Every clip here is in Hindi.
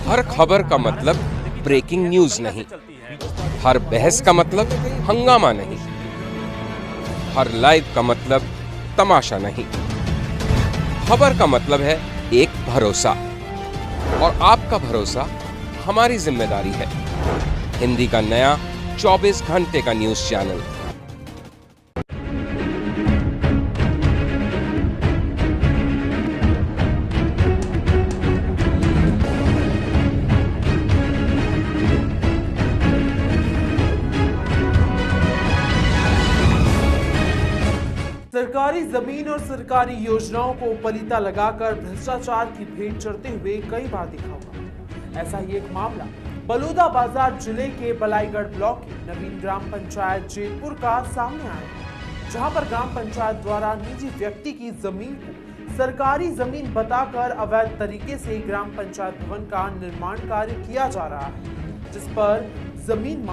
हर खबर का मतलब ब्रेकिंग न्यूज नहीं, हर बहस का मतलब हंगामा नहीं, हर लाइव का मतलब तमाशा नहीं। खबर का मतलब है एक भरोसा, और आपका भरोसा हमारी जिम्मेदारी है। हिंदी का नया 24 घंटे का न्यूज चैनल। सरकारी जमीन और सरकारी योजनाओं को पलीता लगाकर भ्रष्टाचार की भेंट चढ़ते हुए कई बार दिखा हुआ। ऐसा ही एक मामला बलौदाबाजार जिले के बलाईगढ़ ब्लॉक के नवीन ग्राम पंचायत जेतपुर का सामने आया, जहां पर ग्राम पंचायत द्वारा निजी व्यक्ति की जमीन को सरकारी जमीन बताकर अवैध तरीके से ग्राम पंचायत भवन का निर्माण कार्य किया जा रहा है, जिस पर जमीन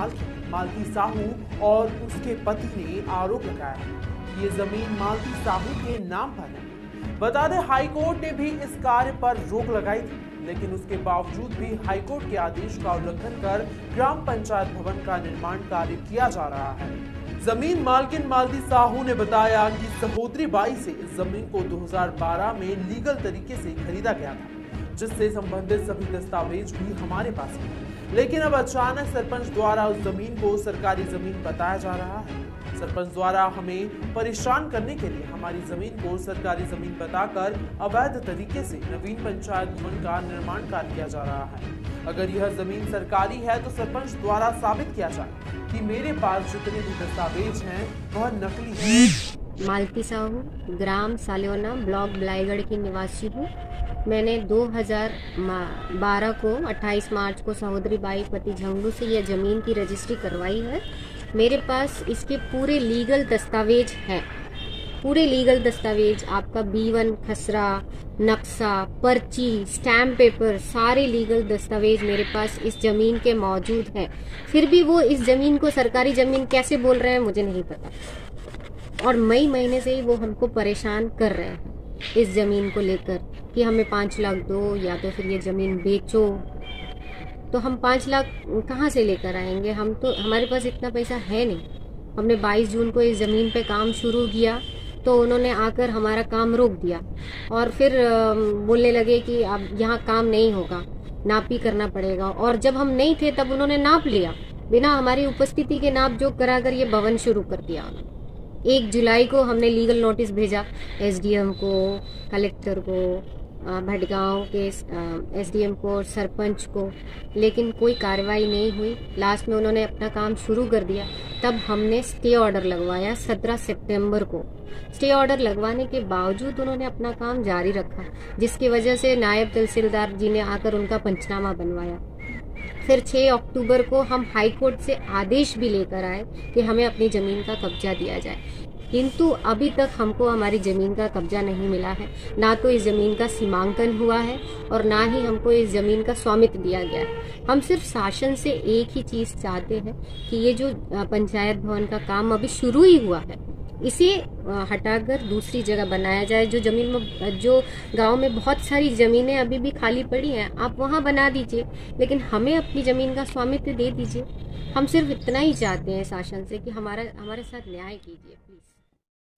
मालती साहू और उसके पति ने आरोप लगाया ये जमीन मालती साहू के नाम पर है। बता दें, हाईकोर्ट ने भी इस कार्य पर रोक लगाई थी, लेकिन उसके बावजूद भी हाईकोर्ट के आदेश का उल्लंघन कर ग्राम पंचायत भवन का निर्माण कार्य किया जा रहा है। जमीन मालकिन मालती साहू ने बताया कि सहोदरी बाई से इस जमीन को 2012 में लीगल तरीके से खरीदा गया था, जिससे संबंधित सभी दस्तावेज भी हमारे पास हैं। लेकिन अब अचानक सरपंच द्वारा उस जमीन को सरकारी जमीन बताया जा रहा है। सरपंच द्वारा हमें परेशान करने के लिए हमारी जमीन को सरकारी जमीन बताकर अवैध तरीके से नवीन पंचायत भवन का निर्माण कार्य किया जा रहा है। अगर यह जमीन सरकारी है तो सरपंच द्वारा साबित किया जाए कि मेरे पास जितने भी दस्तावेज हैं वह नकली है। मालती साहू, ग्राम सालेवना, ब्लॉक बलाईगढ़ की निवासी हूँ। मैंने 2012 को 28 मार्च को सहोदरी बाई पति झंगू से यह जमीन की रजिस्ट्री करवाई है। मेरे पास इसके पूरे लीगल दस्तावेज हैं, पूरे लीगल दस्तावेज, आपका B1 खसरा, नक्शा, पर्ची, स्टैम्प पेपर, सारे लीगल दस्तावेज मेरे पास इस जमीन के मौजूद हैं। फिर भी वो इस जमीन को सरकारी जमीन कैसे बोल रहे हैं मुझे नहीं पता। और मई महीने से ही वो हमको परेशान कर रहे हैं इस जमीन को लेकर कि हमें 5 लाख दो या तो फिर ये जमीन बेचो। तो हम 5 लाख कहाँ से लेकर आएंगे? हमारे पास इतना पैसा है नहीं। हमने 22 जून को इस ज़मीन पे काम शुरू किया तो उन्होंने आकर हमारा काम रोक दिया और फिर बोलने लगे कि अब यहाँ काम नहीं होगा, नाप ही करना पड़ेगा। और जब हम नहीं थे तब उन्होंने नाप लिया, बिना हमारी उपस्थिति के नाप जोख कराकर ये भवन शुरू कर दिया। 1 जुलाई को हमने लीगल नोटिस भेजा SDM को, कलेक्टर को, भटगांव के SDM को और सरपंच को, लेकिन कोई कार्रवाई नहीं हुई। लास्ट में उन्होंने अपना काम शुरू कर दिया। तब हमने स्टे ऑर्डर लगवाया 17 सितंबर को। स्टे ऑर्डर लगवाने के बावजूद उन्होंने अपना काम जारी रखा, जिसकी वजह से नायब तहसीलदार जी ने आकर उनका पंचनामा बनवाया। फिर 6 अक्टूबर को हम हाई कोर्ट से आदेश भी लेकर आए कि हमें अपनी ज़मीन का कब्जा दिया जाए, किंतु अभी तक हमको हमारी ज़मीन का कब्जा नहीं मिला है। ना तो इस ज़मीन का सीमांकन हुआ है और ना ही हमको इस ज़मीन का स्वामित्व दिया गया है। हम सिर्फ शासन से एक ही चीज़ चाहते हैं कि ये जो पंचायत भवन का काम अभी शुरू ही हुआ है, इसे हटाकर दूसरी जगह बनाया जाए। जो ज़मीन में, जो गांव में बहुत सारी ज़मीनें अभी भी खाली पड़ी हैं, आप वहां बना दीजिए, लेकिन हमें अपनी ज़मीन का स्वामित्व दे दीजिए। हम सिर्फ इतना ही चाहते हैं शासन से कि हमारे साथ न्याय कीजिए प्लीज़।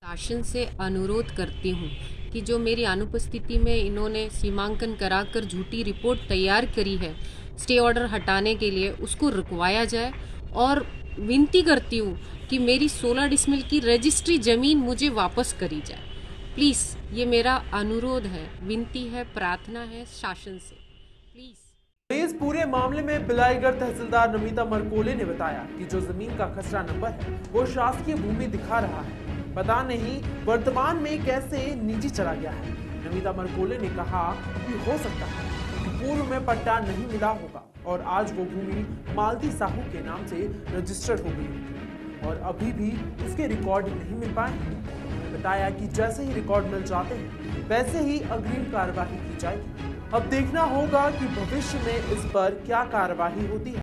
शासन से अनुरोध करती हूँ कि जो मेरी अनुपस्थिति में इन्होंने सीमांकन कराकर झूठी रिपोर्ट तैयार करी है स्टे ऑर्डर हटाने के लिए, उसको रुकवाया जाए। और विनती करती हूँ कि मेरी 16 डिसमिल की रजिस्ट्री ज़मीन मुझे वापस करी जाए प्लीज़। ये मेरा अनुरोध है, विनती है, प्रार्थना है शासन से, प्लीज़। इस पूरे मामले में बलाईगढ़ तहसीलदार नमिता मरकोले ने बताया कि जो जमीन का खसरा नंबर है वो शासकीय भूमि दिखा रहा है, पता नहीं वर्तमान में कैसे निजी चला गया है। नमिता मरकोले ने कहा कि हो सकता है कि पूर्व में पट्टा नहीं मिला होगा और आज वो भूमि मालती साहू के नाम से रजिस्टर्ड हो गई होगी और अभी भी उसके रिकॉर्ड नहीं मिल पाए। उन्होंने बताया कि जैसे ही रिकॉर्ड मिल जाते हैं वैसे ही अग्रिम कार्यवाही की जाएगी। अब देखना होगा कि भविष्य में इस पर क्या कार्यवाही होती है।